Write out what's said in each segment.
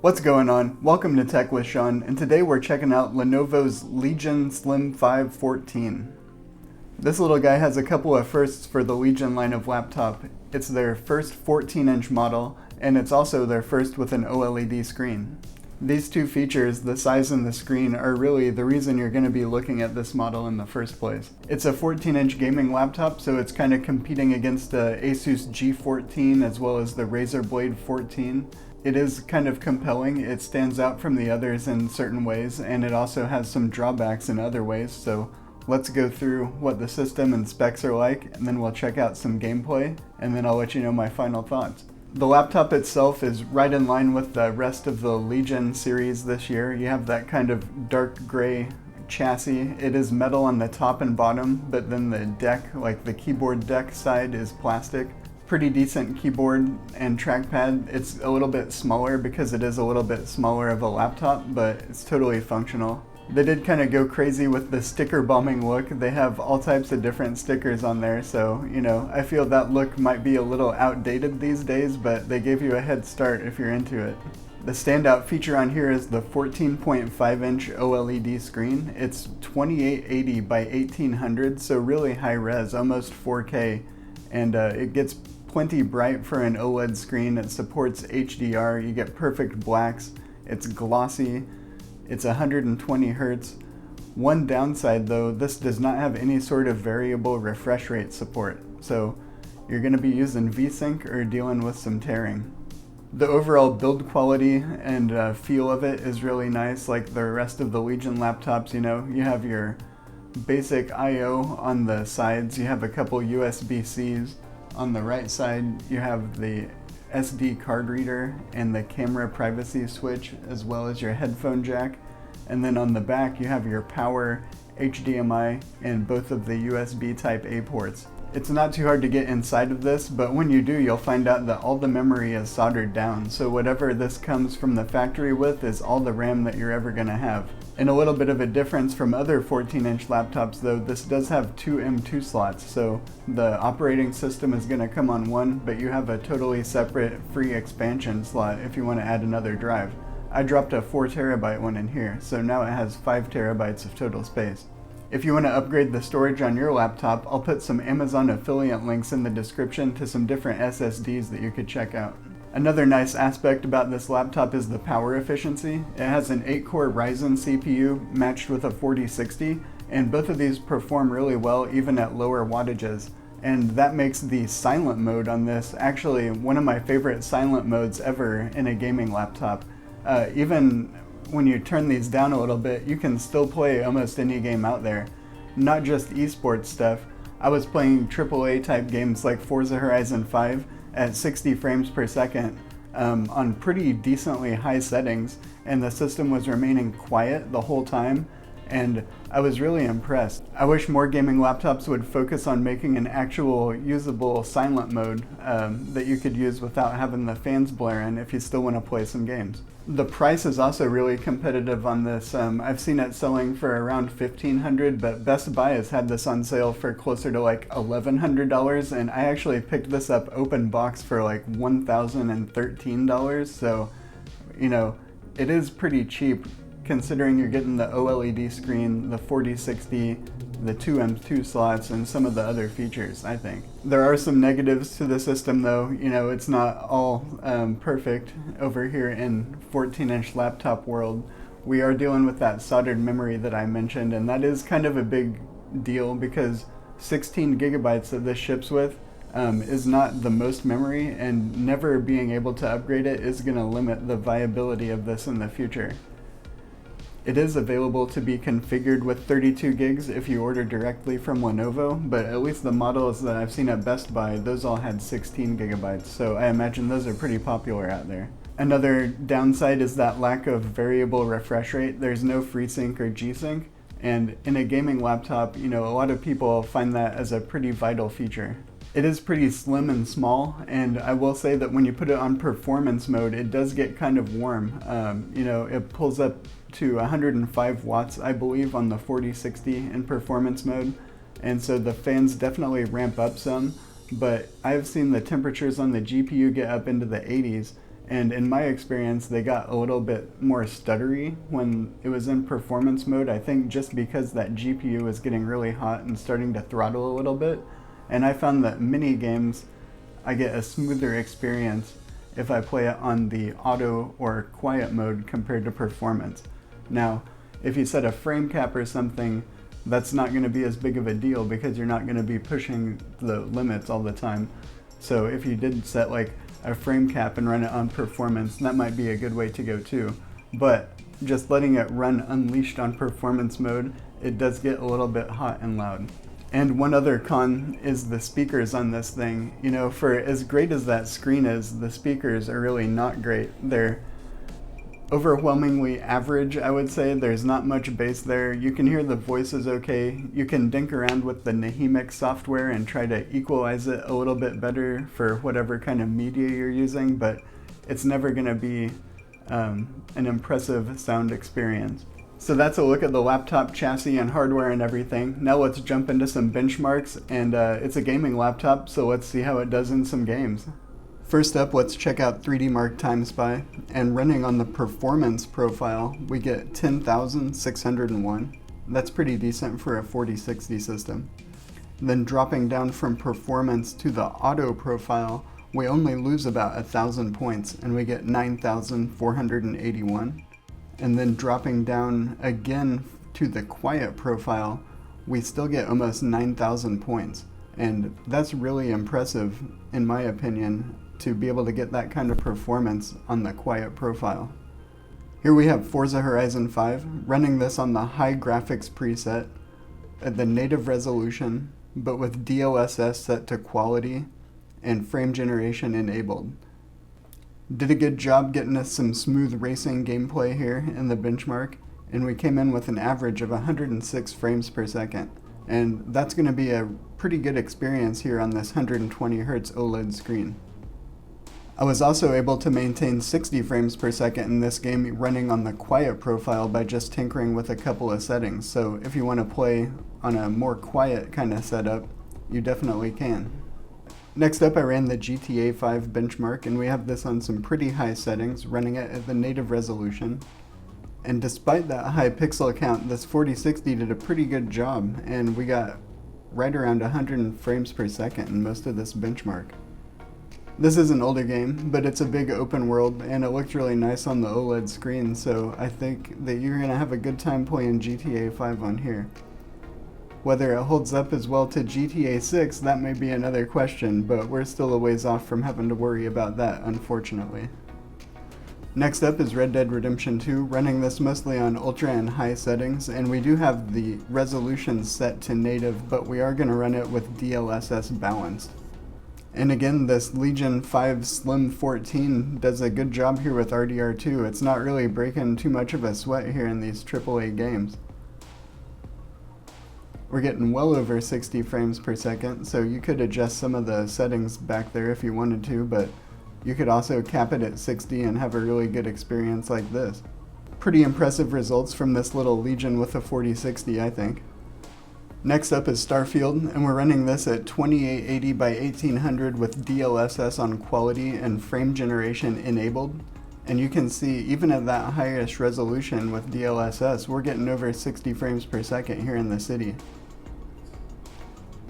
What's going on? Welcome to Tech with Sean, and today we're checking out Lenovo's Legion Slim 5 14. This little guy has a couple of firsts for the Legion line of laptop. It's their first 14-inch model, and it's also their first with an OLED screen. These two features, the size and the screen, are really the reason you're going to be looking at this model in the first place. It's a 14-inch gaming laptop, so it's kind of competing against the Asus G14 as well as the Razer Blade 14. It is kind of compelling. It stands out from the others in certain ways, and it also has some drawbacks in other ways, so let's go through what the system and specs are like, and then we'll check out some gameplay, and then I'll let you know my final thoughts. The laptop itself is right in line with the rest of the Legion series this year. You have that kind of dark gray chassis. It is metal on the top and bottom, but then the deck, like the keyboard deck side, is plastic. Pretty decent keyboard and trackpad. It's a little bit smaller because it is a little bit smaller of a laptop, but it's totally functional. They did kind of go crazy with the sticker bombing look. They have all types of different stickers on there, so I feel that look might be a little outdated these days, but they gave you a head start if you're into it. The standout feature on here is the 14.5-inch OLED screen. It's 2880 by 1800, so really high res, almost 4K, and it gets plenty bright for an OLED screen. It supports HDR, you get perfect blacks, it's glossy, it's 120 Hertz. One downside though, this does not have any sort of variable refresh rate support, so you're going to be using VSync or dealing with some tearing. The overall build quality and feel of it is really nice, like the rest of the Legion laptops. You have your basic I/O on the sides, you have a couple USB-Cs. On the right side, you have the SD card reader and the camera privacy switch, as well as your headphone jack. And then on the back, you have your power, HDMI, and both of the USB Type A ports. It's not too hard to get inside of this, but when you do, you'll find out that all the memory is soldered down. So whatever this comes from the factory with is all the RAM that you're ever gonna have. And a little bit of a difference from other 14-inch laptops though, this does have two M2 slots, so the operating system is going to come on one, but you have a totally separate free expansion slot if you want to add another drive. I dropped a 4TB one in here, so now it has 5TB of total space. If you want to upgrade the storage on your laptop, I'll put some Amazon affiliate links in the description to some different SSDs that you could check out. Another nice aspect about this laptop is the power efficiency. It has an 8-core Ryzen CPU matched with a 4060, and both of these perform really well even at lower wattages. And that makes the silent mode on this actually one of my favorite silent modes ever in a gaming laptop. Even when you turn these down a little bit, you can still play almost any game out there. Not just esports stuff. I was playing AAA type games like Forza Horizon 5 at 60 frames per second on pretty decently high settings, and the system was remaining quiet the whole time, and I was really impressed. I wish more gaming laptops would focus on making an actual usable silent mode that you could use without having the fans blaring if you still want to play some games. The price is also really competitive on this. I've seen it selling for around $1,500, but Best Buy has had this on sale for closer to like $1,100, and I actually picked this up open box for like $1,013, so it is pretty cheap considering you're getting the OLED screen, the 4060, the two M2 slots, and some of the other features, I think. There are some negatives to the system though. It's not all perfect over here in 14-inch laptop world. We are dealing with that soldered memory that I mentioned, and that is kind of a big deal because 16 gigabytes that this ships with is not the most memory, and never being able to upgrade it is going to limit the viability of this in the future. It is available to be configured with 32 gigs if you order directly from Lenovo, but at least the models that I've seen at Best Buy, those all had 16 gigabytes, so I imagine those are pretty popular out there. Another downside is that lack of variable refresh rate. There's no FreeSync or G-Sync, and in a gaming laptop, a lot of people find that as a pretty vital feature. It is pretty slim and small, and I will say that when you put it on performance mode, it does get kind of warm. It pulls up to 105 watts, I believe, on the 4060 in performance mode, and so the fans definitely ramp up some, but I've seen the temperatures on the GPU get up into the 80s, And in my experience, they got a little bit more stuttery when it was in performance mode. I think just because that GPU was getting really hot and starting to throttle a little bit. And I found that mini games, I get a smoother experience if I play it on the auto or quiet mode compared to performance. Now, if you set a frame cap or something, that's not going to be as big of a deal because you're not going to be pushing the limits all the time. So if you did set like a frame cap and run it on performance, that might be a good way to go too. But just letting it run unleashed on performance mode, it does get a little bit hot and loud. And one other con is the speakers on this thing. You know, for as great as that screen is, the speakers are really not great. They're overwhelmingly average, I would say. There's not much bass there. You can hear the voices okay. You can dink around with the Nahimic software and try to equalize it a little bit better for whatever kind of media you're using, but it's never going to be an impressive sound experience. So that's a look at the laptop chassis and hardware and everything. Now let's jump into some benchmarks, and it's a gaming laptop, so let's see how it does in some games. First up, let's check out 3D Mark Time Spy, and running on the performance profile, we get 10,601. That's pretty decent for a 4060 system. Then dropping down from performance to the auto profile, we only lose about 1,000 points, and we get 9,481. And then dropping down again to the quiet profile, we still get almost 9,000 points. And that's really impressive, in my opinion, to be able to get that kind of performance on the quiet profile. Here we have Forza Horizon 5, running this on the high graphics preset at the native resolution, but with DLSS set to quality and frame generation enabled. Did a good job getting us some smooth racing gameplay here in the benchmark, and we came in with an average of 106 frames per second. And that's going to be a pretty good experience here on this 120 Hz OLED screen. I was also able to maintain 60 frames per second in this game running on the quiet profile by just tinkering with a couple of settings, so if you want to play on a more quiet kind of setup, you definitely can. Next up, I ran the GTA 5 benchmark, and we have this on some pretty high settings, running it at the native resolution. And despite that high pixel count, this 4060 did a pretty good job, and we got right around 100 frames per second in most of this benchmark. This is an older game, but it's a big open world, and it looked really nice on the OLED screen, so I think that you're going to have a good time playing GTA 5 on here. Whether it holds up as well to GTA 6, that may be another question, but we're still a ways off from having to worry about that, unfortunately. Next up is Red Dead Redemption 2, running this mostly on ultra and high settings, and we do have the resolution set to native, but we are going to run it with DLSS balanced. And again, this Legion 5 Slim 14 does a good job here with RDR2. It's not really breaking too much of a sweat here in these AAA games. We're getting well over 60 frames per second, so you could adjust some of the settings back there if you wanted to, but you could also cap it at 60 and have a really good experience like this. Pretty impressive results from this little Legion with a 4060, I think. Next up is Starfield, and we're running this at 2880 by 1800 with DLSS on quality and frame generation enabled. And you can see, even at that highest resolution with DLSS, we're getting over 60 frames per second here in the city.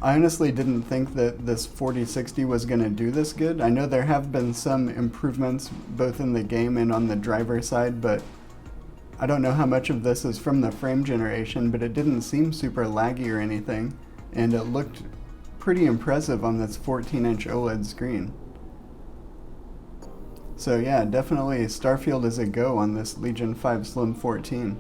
I honestly didn't think that this 4060 was going to do this good. I know there have been some improvements both in the game and on the driver side, but I don't know how much of this is from the frame generation, but it didn't seem super laggy or anything, and it looked pretty impressive on this 14-inch OLED screen. So yeah, definitely Starfield is a go on this Legion 5 Slim 14.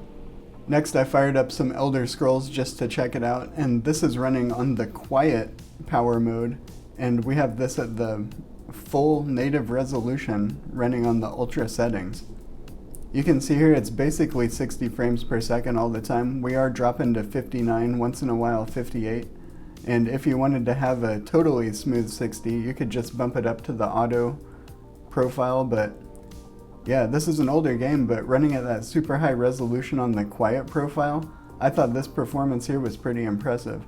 Next, I fired up some Elder Scrolls just to check it out, and this is running on the quiet power mode, and we have this at the full native resolution running on the ultra settings. You can see here it's basically 60 frames per second all the time. We are dropping to 59, once in a while 58. And if you wanted to have a totally smooth 60, you could just bump it up to the auto profile. But yeah, this is an older game, but running at that super high resolution on the quiet profile, I thought this performance here was pretty impressive.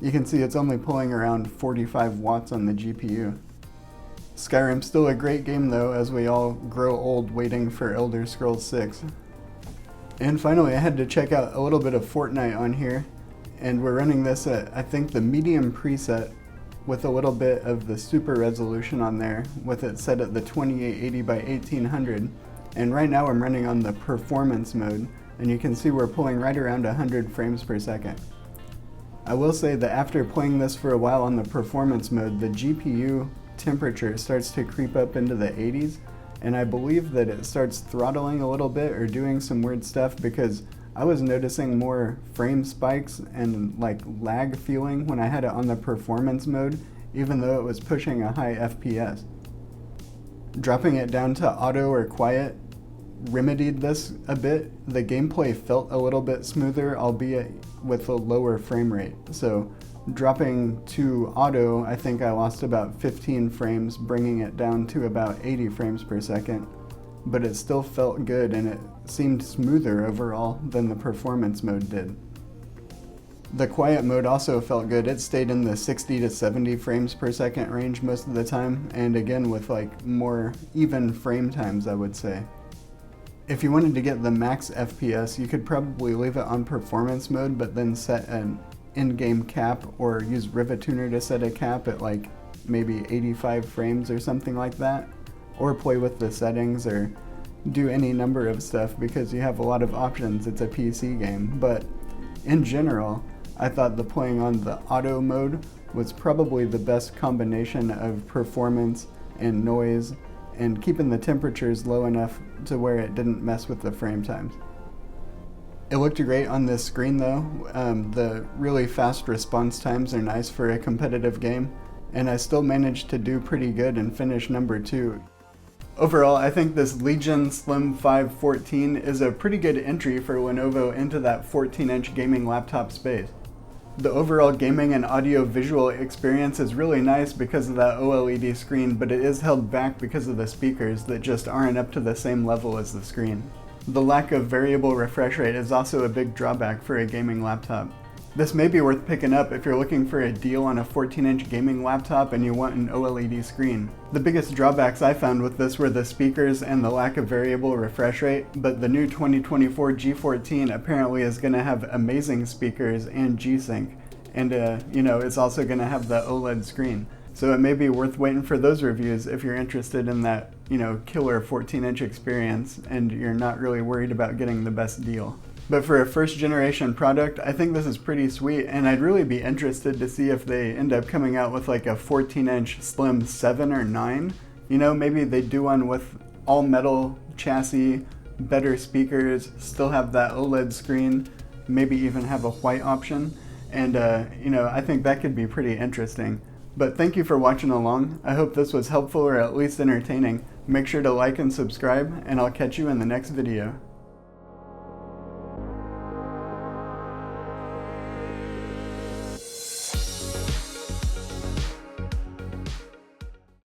You can see it's only pulling around 45 watts on the GPU. Skyrim's still a great game though, as we all grow old waiting for Elder Scrolls 6. And finally, I had to check out a little bit of Fortnite on here, and we're running this at, I think, the medium preset with a little bit of the super resolution on there, with it set at the 2880 by 1800. And right now I'm running on the performance mode, and you can see we're pulling right around 100 frames per second. I will say that after playing this for a while on the performance mode, the GPU temperature starts to creep up into the 80s, and I believe that it starts throttling a little bit or doing some weird stuff, because I was noticing more frame spikes and like lag feeling when I had it on the performance mode, even though it was pushing a high FPS. Dropping it down to auto or quiet remedied this a bit. The gameplay felt a little bit smoother, albeit with a lower frame rate. So dropping to auto, I think I lost about 15 frames, bringing it down to about 80 frames per second. But it still felt good, and it seemed smoother overall than the performance mode did. The quiet mode also felt good. It stayed in the 60 to 70 frames per second range most of the time, and again with like more even frame times, I would say. If you wanted to get the max FPS, you could probably leave it on performance mode, but then set an in-game cap or use Rivatuner to set a cap at like maybe 85 frames or something like that. Or play with the settings, or do any number of stuff, because you have a lot of options. It's a PC game. But in general, I thought the playing on the auto mode was probably the best combination of performance and noise, and keeping the temperatures low enough to where it didn't mess with the frame times. It looked great on this screen though. The really fast response times are nice for a competitive game, and I still managed to do pretty good and finish number 2. Overall, I think this Legion Slim 514 is a pretty good entry for Lenovo into that 14-inch gaming laptop space. The overall gaming and audio-visual experience is really nice because of that OLED screen, but it is held back because of the speakers that just aren't up to the same level as the screen. The lack of variable refresh rate is also a big drawback for a gaming laptop. This may be worth picking up if you're looking for a deal on a 14-inch gaming laptop and you want an OLED screen. The biggest drawbacks I found with this were the speakers and the lack of variable refresh rate, but the new 2024 G14 apparently is going to have amazing speakers and G-Sync, and it's also going to have the OLED screen. So it may be worth waiting for those reviews if you're interested in that, killer 14-inch experience and you're not really worried about getting the best deal. But for a first generation product, I think this is pretty sweet, and I'd really be interested to see if they end up coming out with like a 14-inch Slim 7 or 9. Maybe they do one with all metal chassis, better speakers, still have that OLED screen, maybe even have a white option, and I think that could be pretty interesting. But thank you for watching along. I hope this was helpful or at least entertaining. Make sure to like and subscribe, and I'll catch you in the next video.